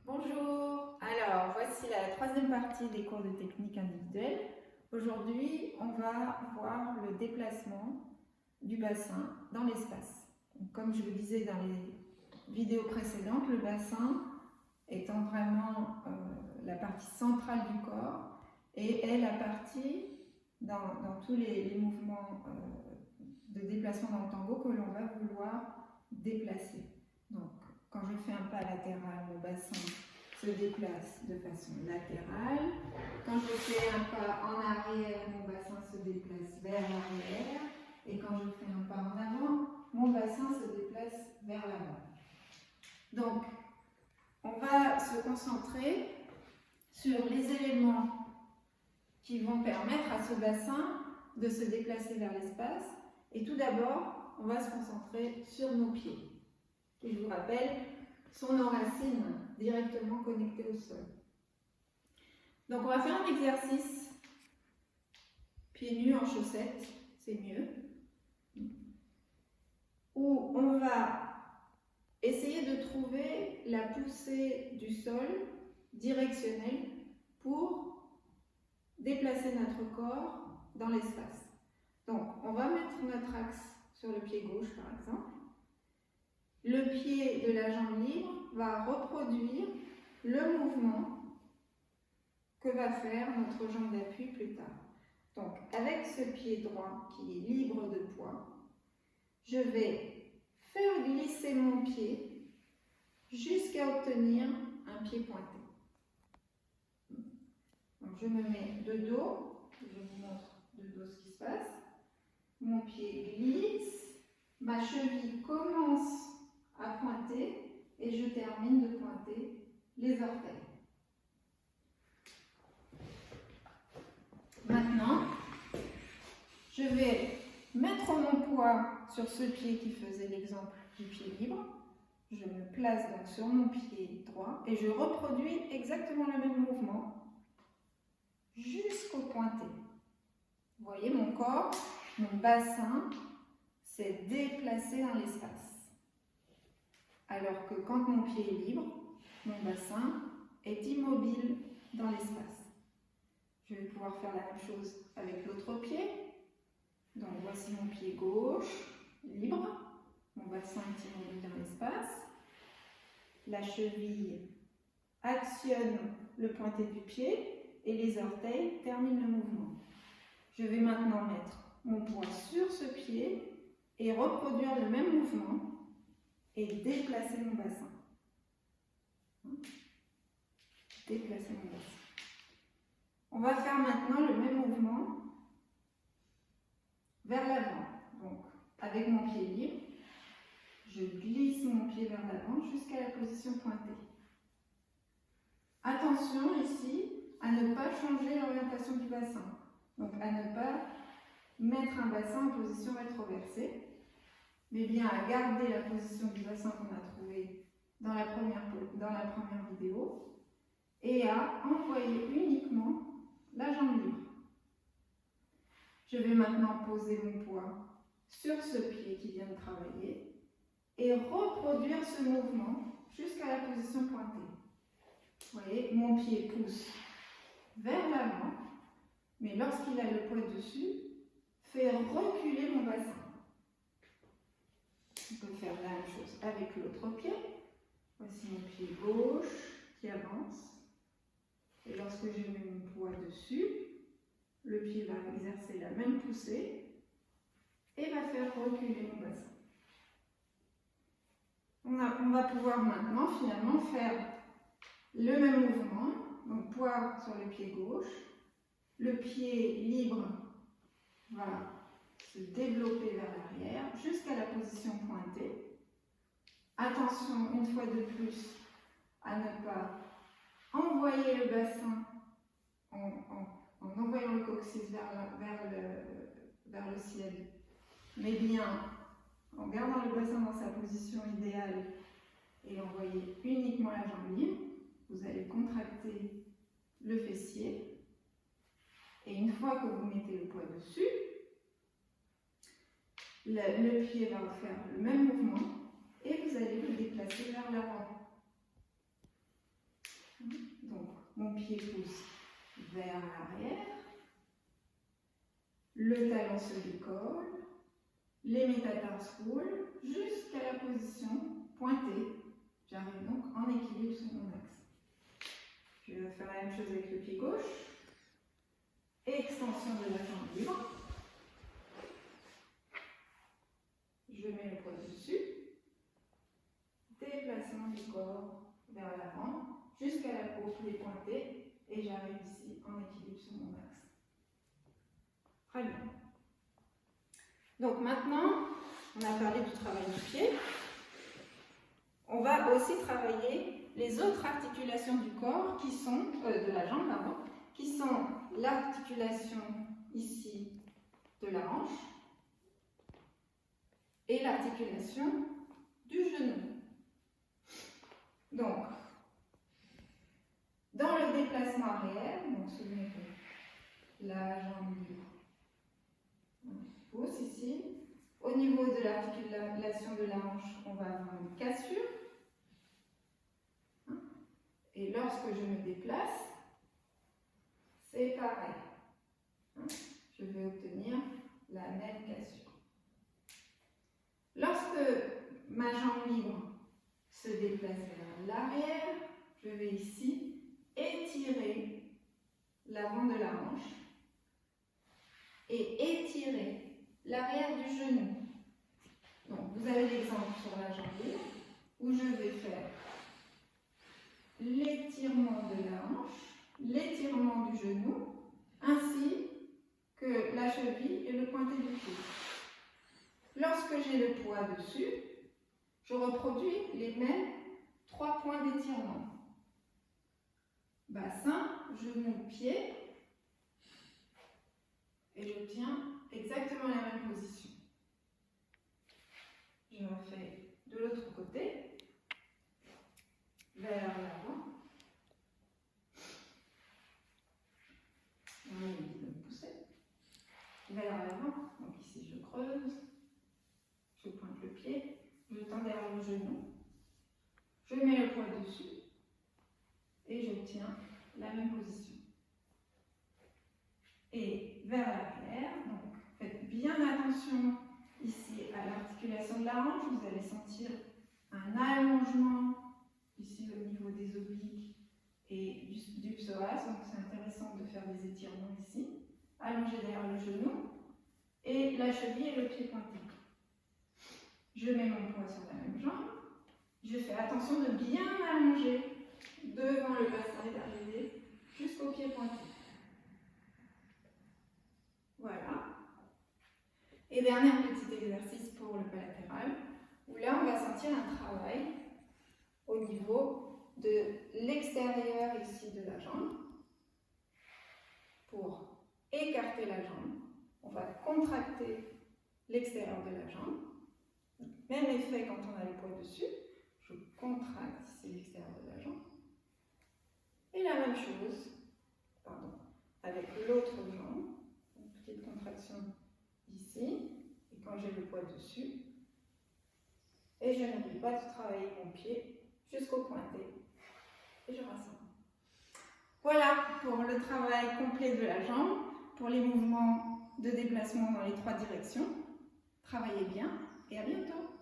Bonjour, alors voici la troisième partie des cours de technique individuelle. Aujourd'hui, on va voir le déplacement du bassin dans l'espace. Comme je vous disais dans les vidéos précédentes, le bassin étant vraiment la partie centrale du corps et est la partie dans tous les mouvements de déplacement dans le tango que l'on va vouloir déplacer. Donc, quand je fais un pas latéral, mon bassin se déplace de façon latérale. Quand je fais un pas en arrière, mon bassin se déplace vers l'arrière. Et quand je fais un pas en avant, mon bassin se déplace vers l'avant. Donc, on va se concentrer sur les éléments qui vont permettre à ce bassin de se déplacer vers l'espace. Et tout d'abord, on va se concentrer sur nos pieds, qui, je vous rappelle, sont nos racines directement connectées au sol. Donc on va faire un exercice pieds nus en chaussettes, c'est mieux, où on va essayer de trouver la poussée du sol directionnelle pour déplacer notre corps dans l'espace. Donc on va mettre notre axe sur le pied gauche par exemple. Le pied de la jambe libre va reproduire le mouvement que va faire notre jambe d'appui plus tard. Donc, avec ce pied droit qui est libre de poids, je vais faire glisser mon pied jusqu'à obtenir un pied pointé. Donc, je me mets de dos, je vous montre de dos ce qui se passe. Mon pied glisse, ma cheville commence à pointer et je termine de pointer les orteils. Maintenant, je vais mettre mon poids sur ce pied qui faisait l'exemple du pied libre. Je me place donc sur mon pied droit et je reproduis exactement le même mouvement jusqu'au pointé. Vous voyez, mon corps, mon bassin s'est déplacé dans l'espace. Alors que quand mon pied est libre, mon bassin est immobile dans l'espace. Je vais pouvoir faire la même chose avec l'autre pied. Donc voici mon pied gauche, libre. Mon bassin est immobile dans l'espace. La cheville actionne le pointé du pied et les orteils terminent le mouvement. Je vais maintenant mettre mon poids sur ce pied et reproduire le même mouvement et déplacer mon bassin. Déplacer mon bassin. On va faire maintenant le même mouvement vers l'avant. Donc, avec mon pied libre, je glisse mon pied vers l'avant jusqu'à la position pointée. Attention ici à ne pas changer l'orientation du bassin. Donc, à ne pas mettre un bassin en position rétroversée, mais bien à garder la position du bassin qu'on a trouvé dans la première vidéo et à envoyer uniquement la jambe libre. Je vais maintenant poser mon poids sur ce pied qui vient de travailler et reproduire ce mouvement jusqu'à la position pointée. Vous voyez, mon pied pousse vers l'avant, mais lorsqu'il a le poids dessus, fait reculer mon bassin. On peut faire la même chose avec l'autre pied. Voici mon pied gauche qui avance. Et lorsque je mets mon poids dessus, le pied va exercer la même poussée et va faire reculer mon bassin. On va pouvoir maintenant finalement faire le même mouvement. Donc poids sur le pied gauche. Le pied libre va se développer vers l'arrière jusqu'à la position pointée. Attention, une fois de plus, à ne pas envoyer le bassin en envoyant le coccyx vers le ciel, mais bien en gardant le bassin dans sa position idéale et envoyer uniquement la jambe libre. Vous allez contracter le fessier et une fois que vous mettez le poids dessus, le pied va faire le même mouvement et vous allez le déplacer vers l'avant. mon pied pousse vers l'arrière, le talon se décolle, les métatarses roulent jusqu'à la position pointée. J'arrive donc en équilibre sur mon axe. Je vais faire la même chose avec le pied gauche. Extension de la jambe libre. Je mets le poids dessus. Déplacement du corps vers l'avant jusqu'à la peau qui est pointée et j'arrive ici en équilibre sur mon axe. Très bien. Donc maintenant, on a parlé du travail du pied. On va aussi travailler les autres articulations du corps qui sont, de la jambe, pardon, qui sont l'articulation ici de la hanche et l'articulation du genou. Donc, dans le déplacement arrière, donc souvenez que la jambe libre, on pousse ici. Au niveau de l'articulation de la hanche, on va avoir une cassure. Et lorsque je me déplace, c'est pareil. Je vais obtenir la même cassure. Lorsque ma jambe libre se déplace vers l'arrière, je vais ici étirer l'avant de la hanche et étirer l'arrière du genou. Donc, vous avez l'exemple sur la jambe libre où je vais faire l'étirement de la hanche, l'étirement du genou, ainsi que la cheville et le pointé du pied. Lorsque j'ai le poids dessus, je reproduis les mêmes 3 points d'étirement. Bassin, genou, pied, et j'obtiens exactement la même position. Je refais de l'autre côté, vers l'avant. On a envie de me pousser. Vers l'avant, donc ici je creuse, je pointe le pied, je tends derrière le genou, je mets le poids dessus et j'obtiens la même position. Et vers l'arrière, donc faites bien attention ici à l'articulation de la hanche, vous allez sentir un allongement ici au niveau des obliques et du psoas, donc c'est intéressant de faire des étirements ici, allongé derrière le genou et la cheville et le pied pointé. Je mets mon poids sur la même jambe, je fais attention de bien allonger devant le bassin et d'arriver jusqu'au pied pointé. Voilà. Et dernier petit exercice pour le pas latéral, où là on va sentir un travail au niveau de l'extérieur ici de la jambe. Pour écarter la jambe, on va contracter l'extérieur de la jambe. Même effet quand on a le poids dessus, je contracte ici l'extérieur de la jambe. Et la même chose, avec l'autre jambe, une petite contraction ici, et quand j'ai le poids dessus, et je n'oublie pas de travailler mon pied jusqu'au pointé, et je rassemble. Voilà pour le travail complet de la jambe, pour les mouvements de déplacement dans les 3 directions. Travaillez bien et à bientôt.